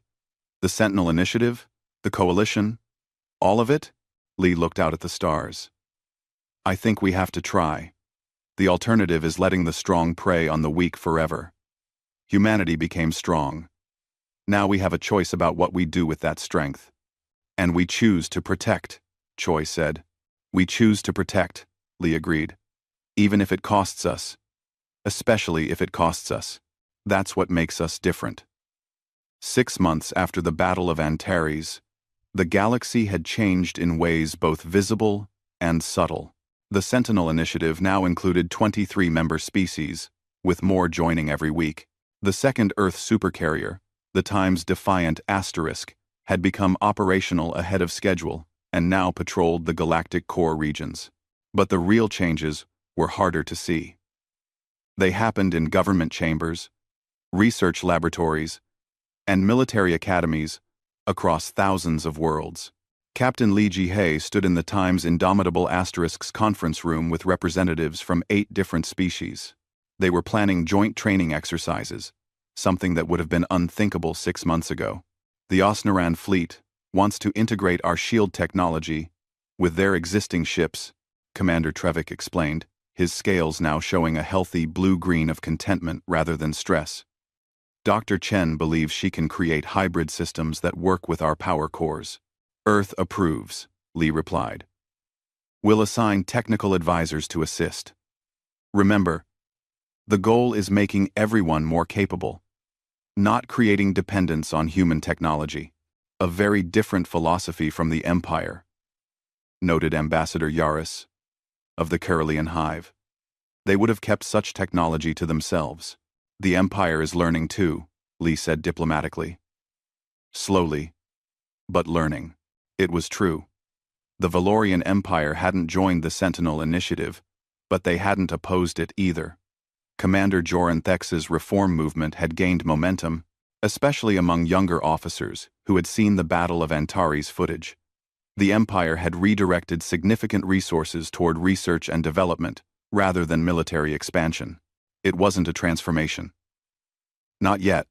The Sentinel Initiative? The Coalition? All of it? Lee looked out at the stars. I think we have to try. The alternative is letting the strong prey on the weak forever. Humanity became strong. Now we have a choice about what we do with that strength. And we choose to protect, Choi said. We choose to protect, Lee agreed. Even if it costs us. Especially if it costs us. That's what makes us different. 6 months after the Battle of Antares, the galaxy had changed in ways both visible and subtle. The Sentinel Initiative now included 23 member species, with more joining every week. The second Earth Supercarrier, the Times' Defiant Asterisk, had become operational ahead of schedule and now patrolled the galactic core regions. But the real changes were harder to see. They happened in government chambers, research laboratories, and military academies across thousands of worlds. Captain Lee Ji-hae stood in the Times' Indomitable Asterisk's conference room with representatives from 8 different species. They were planning joint training exercises, something that would have been unthinkable 6 months ago. The Osnaran fleet wants to integrate our shield technology with their existing ships, Commander Trevik explained, his scales now showing a healthy blue-green of contentment rather than stress. Dr. Chen believes she can create hybrid systems that work with our power cores. Earth approves, Lee replied. We'll assign technical advisors to assist. Remember, the goal is making everyone more capable, not creating dependence on human technology. A very different philosophy from the Empire, noted Ambassador Yaris of the Carolean Hive. They would have kept such technology to themselves. The Empire is learning too, Lee said diplomatically. Slowly, but learning. It was true. The Valorian Empire hadn't joined the Sentinel Initiative, but they hadn't opposed it either. Commander Joran Thex's reform movement had gained momentum, especially among younger officers who had seen the Battle of Antares footage. The Empire had redirected significant resources toward research and development rather than military expansion. It wasn't a transformation. Not yet.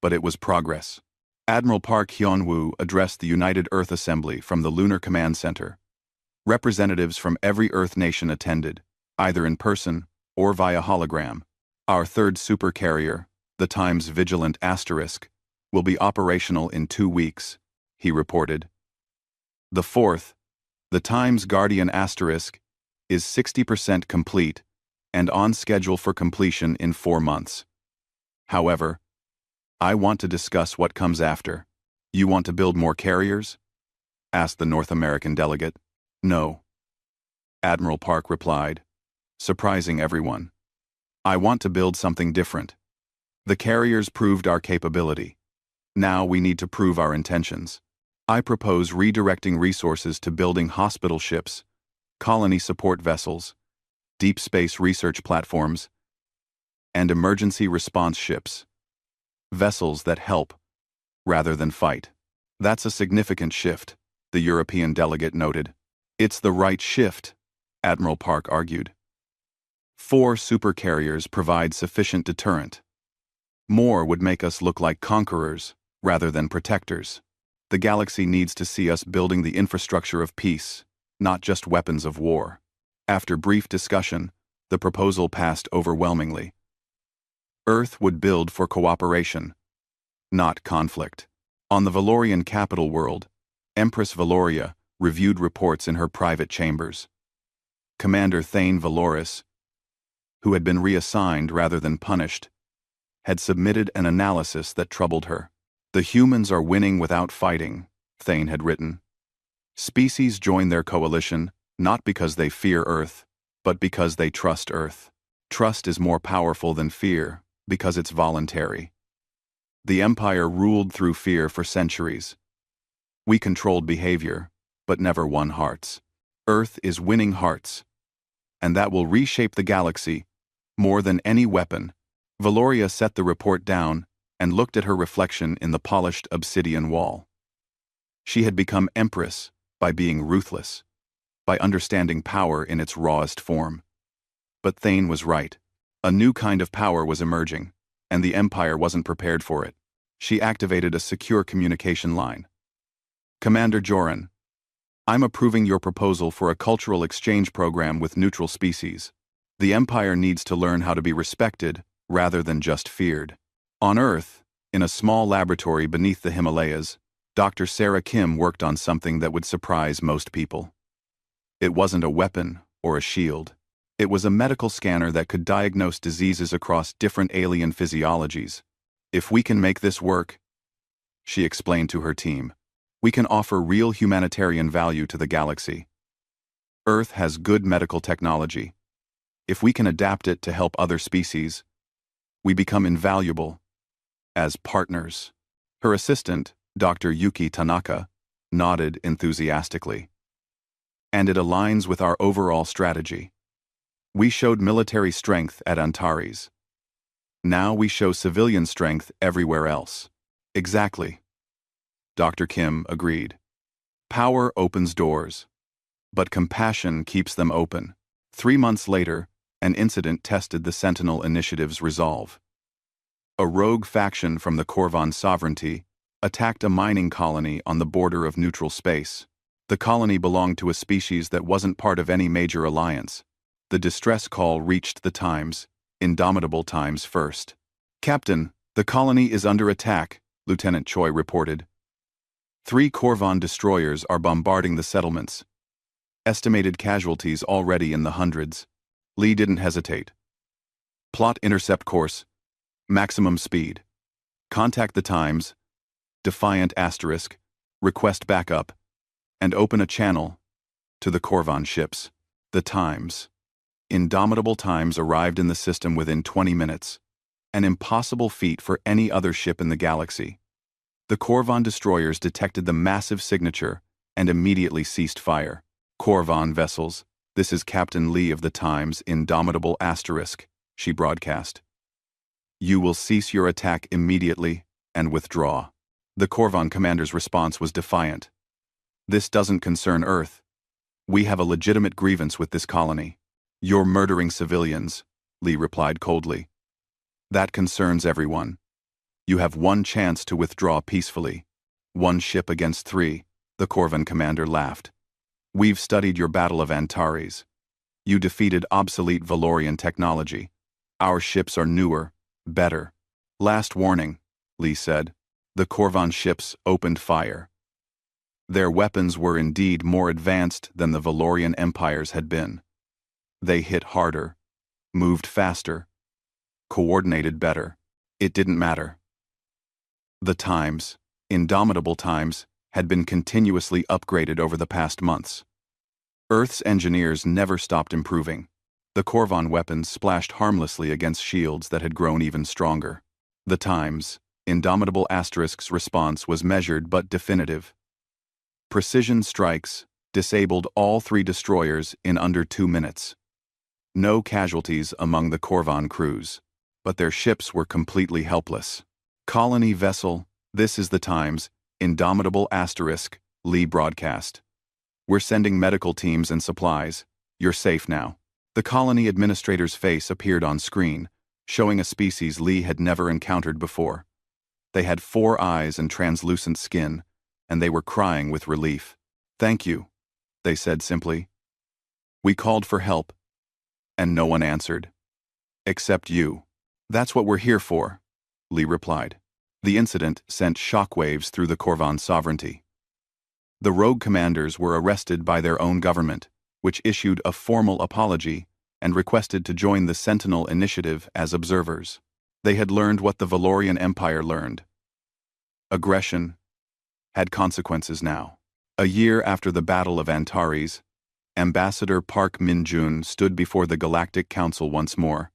But it was progress. Admiral Park Hyun-woo addressed the United Earth Assembly from the Lunar Command Center. Representatives from every Earth nation attended, either in person or via hologram. Our third supercarrier, the Times Vigilant Asterisk, will be operational in 2 weeks, he reported. The fourth, the Times Guardian Asterisk, is 60% complete and on schedule for completion in 4 months. However, I want to discuss what comes after. You want to build more carriers? Asked the North American delegate. No. Admiral Park replied, surprising everyone. I want to build something different. The carriers proved our capability. Now we need to prove our intentions. I propose redirecting resources to building hospital ships, colony support vessels, deep space research platforms, and emergency response ships. Vessels that help, rather than fight. That's a significant shift, the European delegate noted. It's the right shift, Admiral Park argued. 4 supercarriers provide sufficient deterrent. More would make us look like conquerors, rather than protectors. The galaxy needs to see us building the infrastructure of peace, not just weapons of war. After brief discussion, the proposal passed overwhelmingly. Earth would build for cooperation, not conflict. On the Valorian capital world, Empress Valoria reviewed reports in her private chambers. Commander Thane Valoris, who had been reassigned rather than punished, had submitted an analysis that troubled her. The humans are winning without fighting, Thane had written. Species join their coalition not because they fear Earth, but because they trust Earth. Trust is more powerful than fear because it's voluntary. The Empire ruled through fear for centuries. We controlled behavior, but never won hearts. Earth is winning hearts, and that will reshape the galaxy more than any weapon. Valoria set the report down and looked at her reflection in the polished obsidian wall. She had become Empress by being ruthless, by understanding power in its rawest form. But Thane was right. A new kind of power was emerging, and the Empire wasn't prepared for it. She activated a secure communication line. Commander Joran, I'm approving your proposal for a cultural exchange program with neutral species. The Empire needs to learn how to be respected rather than just feared. On Earth, in a small laboratory beneath the Himalayas, Dr. Sarah Kim worked on something that would surprise most people. It wasn't a weapon or a shield. It was a medical scanner that could diagnose diseases across different alien physiologies. If we can make this work, she explained to her team, we can offer real humanitarian value to the galaxy. Earth has good medical technology. If we can adapt it to help other species, we become invaluable as partners. Her assistant, Dr. Yuki Tanaka, nodded enthusiastically. And it aligns with our overall strategy. We showed military strength at Antares. Now we show civilian strength everywhere else. Exactly. Dr. Kim agreed. Power opens doors, but compassion keeps them open. 3 months later, an incident tested the Sentinel Initiative's resolve. A rogue faction from the Corvan sovereignty attacked a mining colony on the border of neutral space. The colony belonged to a species that wasn't part of any major alliance. The distress call reached the Times, Indomitable Times first. Captain, the colony is under attack, Lieutenant Choi reported. 3 Corvan destroyers are bombarding the settlements. Estimated casualties already in the hundreds. Lee didn't hesitate. Plot intercept course. Maximum speed. Contact the Times. Defiant asterisk. Request backup. And open a channel to the Corvan ships. The Times. Indomitable Times arrived in the system within 20 minutes. An impossible feat for any other ship in the galaxy. The Corvan destroyers detected the massive signature and immediately ceased fire. Corvan vessels, this is Captain Lee of the Times, Indomitable asterisk, she broadcast. You will cease your attack immediately and withdraw. The Corvan commander's response was defiant. This doesn't concern Earth. We have a legitimate grievance with this colony. You're murdering civilians, Lee replied coldly. That concerns everyone. You have one chance to withdraw peacefully. 1 ship against 3, the Corvan commander laughed. We've studied your Battle of Antares. You defeated obsolete Valorian technology. Our ships are newer, better. Last warning, Lee said. The Corvan ships opened fire. Their weapons were indeed more advanced than the Valorian empires had been. They hit harder, moved faster, coordinated better. It didn't matter. The Times, Indomitable Times, had been continuously upgraded over the past months. Earth's engineers never stopped improving. The Corvan weapons splashed harmlessly against shields that had grown even stronger. The Times, Indomitable Asterisk's response was measured but definitive. Precision strikes disabled all 3 destroyers in under 2 minutes. No casualties among the Corvan crews, but their ships were completely helpless. Colony vessel, this is the Times, Indomitable Asterisk, Lee broadcast. We're sending medical teams and supplies. You're safe now. The colony administrator's face appeared on screen, showing a species Lee had never encountered before. They had 4 eyes and translucent skin, and they were crying with relief. "Thank you," they said simply. "We called for help, and no one answered. Except you. That's what we're here for," Lee replied. The incident sent shockwaves through the Corvan sovereignty. The rogue commanders were arrested by their own government, which issued a formal apology and requested to join the Sentinel Initiative as observers. They had learned what the Valorian Empire learned. Aggression had consequences now. A year after the Battle of Antares, Ambassador Park Min-jun stood before the Galactic Council once more.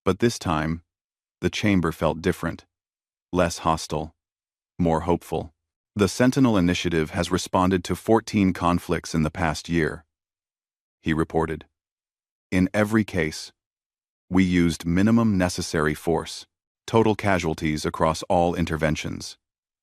But this time, the chamber felt different, less hostile, more hopeful. The Sentinel Initiative has responded to 14 conflicts in the past year, he reported. In every case, we used minimum necessary force. Total casualties across all interventions: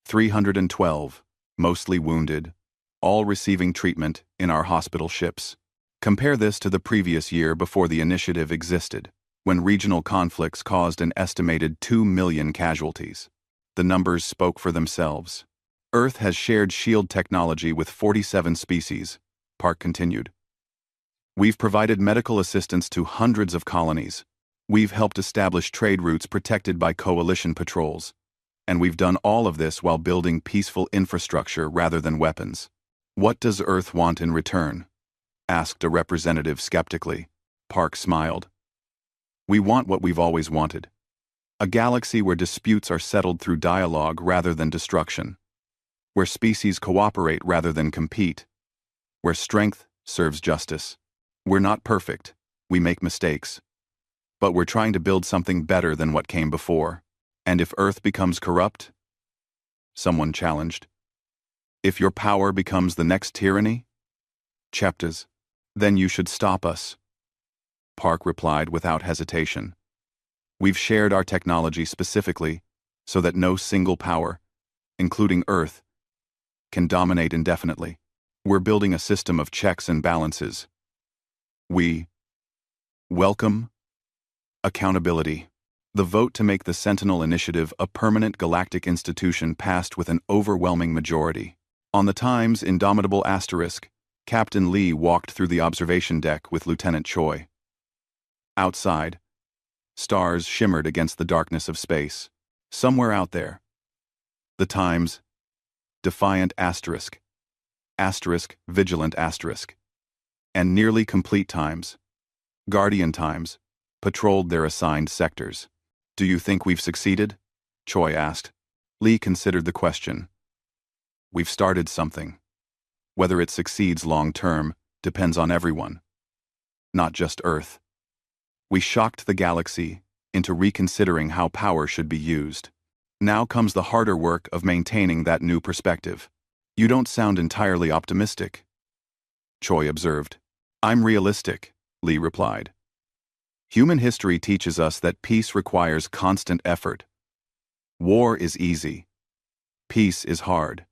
312, mostly wounded, all receiving treatment in our hospital ships. Compare this to the previous year before the initiative existed, when regional conflicts caused an estimated 2 million casualties. The numbers spoke for themselves. Earth has shared shield technology with 47 species, Park continued. We've provided medical assistance to hundreds of colonies. We've helped establish trade routes protected by coalition patrols. And we've done all of this while building peaceful infrastructure rather than weapons. What does Earth want in return? Asked a representative skeptically. Park smiled. We want what we've always wanted. A galaxy where disputes are settled through dialogue rather than destruction. Where species cooperate rather than compete. Where strength serves justice. We're not perfect. We make mistakes. But we're trying to build something better than what came before. And if Earth becomes corrupt? Someone challenged. If your power becomes the next tyranny? Cheptas. Then you should stop us. Park replied without hesitation. We've shared our technology specifically so that no single power, including Earth, can dominate indefinitely. We're building a system of checks and balances. We welcome accountability. The vote to make the Sentinel Initiative a permanent galactic institution passed with an overwhelming majority. On the Times Indomitable Asterisk, Captain Lee walked through the observation deck with Lieutenant Choi. Outside, stars shimmered against the darkness of space. Somewhere out there. The Times, Defiant Asterisk, Asterisk, Vigilant Asterisk, and Nearly Complete Times, Guardian Times, patrolled their assigned sectors. Do you think we've succeeded? Choi asked. Lee considered the question. We've started something. Whether it succeeds long-term depends on everyone, not just Earth. We shocked the galaxy into reconsidering how power should be used. Now comes the harder work of maintaining that new perspective. You don't sound entirely optimistic, Choi observed. I'm realistic, Lee replied. Human history teaches us that peace requires constant effort. War is easy. Peace is hard.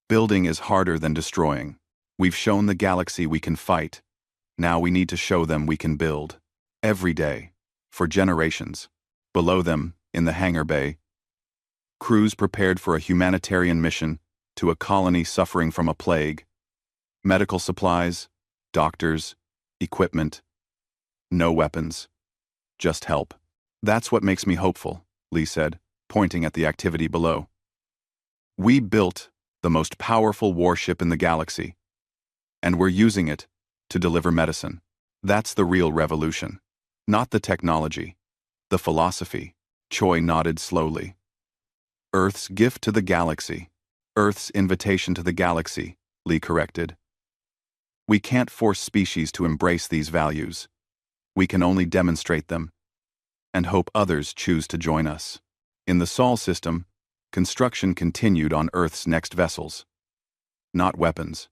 Building is harder than destroying. We've shown the galaxy we can fight. Now we need to show them we can build. Every day. For generations. Below them, in the hangar bay, crews prepared for a humanitarian mission to a colony suffering from a plague. Medical supplies, doctors, equipment. No weapons. Just help. That's what makes me hopeful, Lee said, pointing at the activity below. We built the most powerful warship in the galaxy, and we're using it to deliver medicine. That's the real revolution. Not the technology, the philosophy. Choi nodded slowly. Earth's gift to the galaxy. Earth's invitation to the galaxy, Lee corrected. We can't force species to embrace these values. We can only demonstrate them, and hope others choose to join us. In the Sol system, construction continued on Earth's next vessels. Not weapons.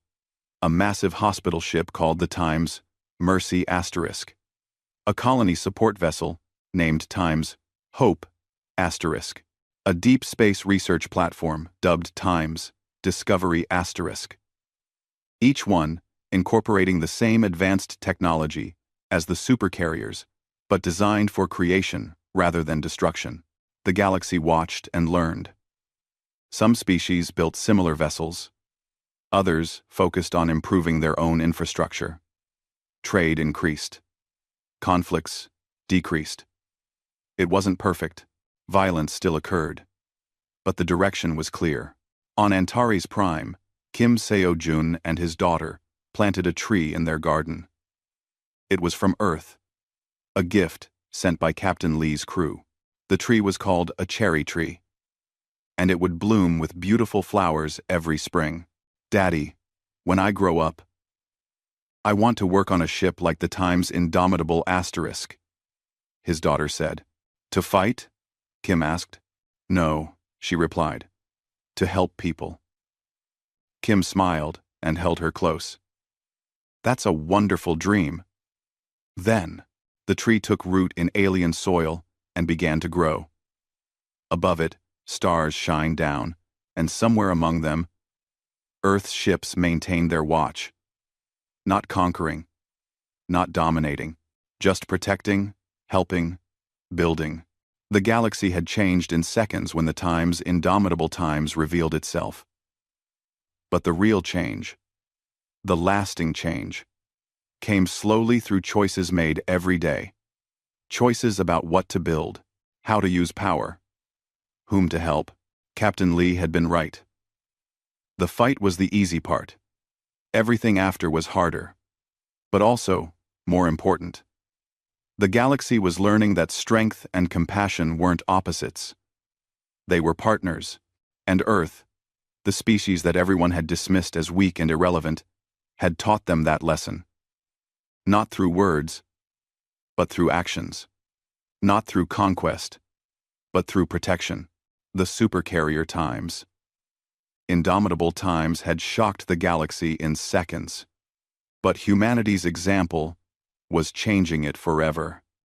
A massive hospital ship called the Times Mercy Asterisk. A colony support vessel named Times Hope Asterisk. A deep space research platform dubbed Times Discovery Asterisk. Each one incorporating the same advanced technology as the supercarriers, but designed for creation rather than destruction. The galaxy watched and learned. Some species built similar vessels. Others focused on improving their own infrastructure. Trade increased. Conflicts decreased. It wasn't perfect. Violence still occurred. But the direction was clear. On Antares Prime, Kim Seo-jun and his daughter planted a tree in their garden. It was from Earth, a gift sent by Captain Lee's crew. The tree was called a cherry tree, and it would bloom with beautiful flowers every spring. "Daddy, when I grow up, I want to work on a ship like the Times Indomitable Asterisk," his daughter said. "To fight?" Kim asked. "No," she replied. "To help people." Kim smiled and held her close. "That's a wonderful dream." Then, the tree took root in alien soil and began to grow. Above it, stars shined down, and somewhere among them, Earth's ships maintained their watch. Not conquering, not dominating, just protecting, helping, building. The galaxy had changed in seconds when the Times Indomitable Times revealed itself. But the real change, the lasting change, came slowly through choices made every day. Choices about what to build, how to use power, whom to help. Captain Lee had been right. The fight was the easy part. Everything after was harder. But also, more important. The galaxy was learning that strength and compassion weren't opposites. They were partners. And Earth, the species that everyone had dismissed as weak and irrelevant, had taught them that lesson. Not through words, but through actions. Not through conquest, but through protection. The Supercarrier Times Indomitable Times had shocked the galaxy in seconds. But humanity's example was changing it forever.